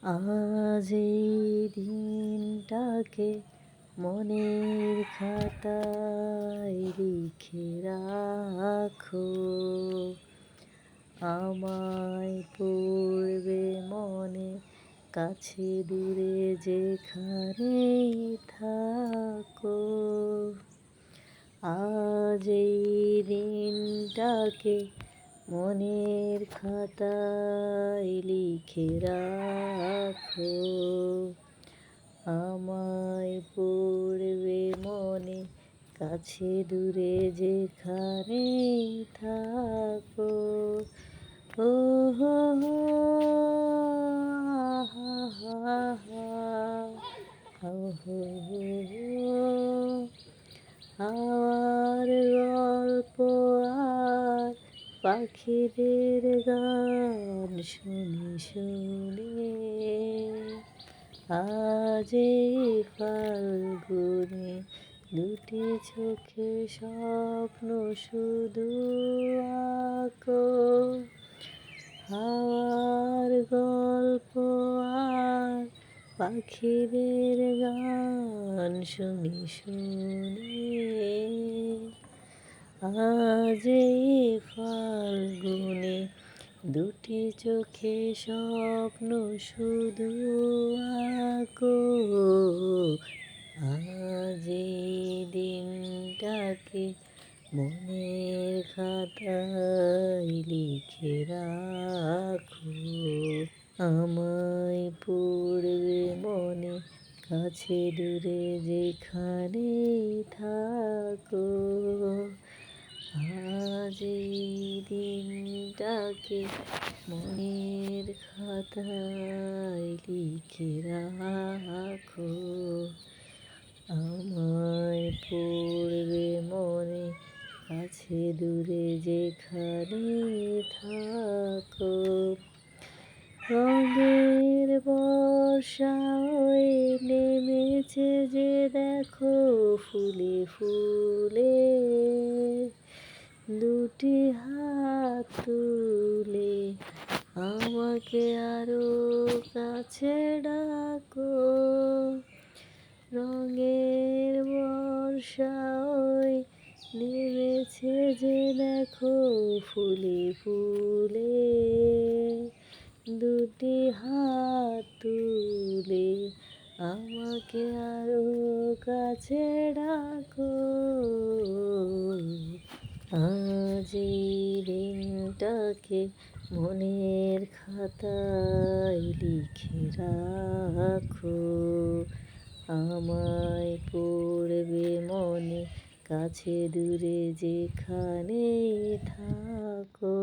আজ এই দিনটাকে মনের খাতায় লিখে রাখো, আমায় পড়বে মনে, কাছে দূরে যেখানেই থাকো। আজ এই দিনটাকে মনের খাতায় লিখে রাখো, আমায় পড়বে মনে, কাছে দূরে যেখানেই থাকো। ও হো হো, আহা হা হা, ও হো হো, হাওয়ার গল্প আর পাখিদের গান শুনে শুনে আজ এই ফাল্গুনে দুটি চোখে স্বপ্ন শুধু আঁকো। হাওয়ার গল্প আর পাখিদের গান শুনে শুনে আজ এই ফাল্গুনে দুটি চোখে স্বপ্ন শুধু আঁকো। আজ এই দিনটাকে মনের খাতায় লিখে রাখো, আমায় পড়বে মনে, কাছে দূরে যেখানেই থাকো। আজ এই দিনটাকে মনের খাতায় লিখে রাখো, আমায় পড়বে মনে, কাছে দূরে যেখানেই থাকো। রঙের বর্ষা হয়ে নেমেছে যে দেখো ফুলে ফুলে, দুটি হাত তুলে আমাকে আরো কাছে ডাকো। রঙের বর্ষা হয়ে নেমেছে যে দেখো ফুলে ফুলে, দুটি হাত তুলে আমাকে আরো কাছে ডাকো। আজ এই দিনটাকে মনের খাতায় লিখে রাখো, আমায় পড়বে মনে, কাছে দূরে যেখানেই থাকো।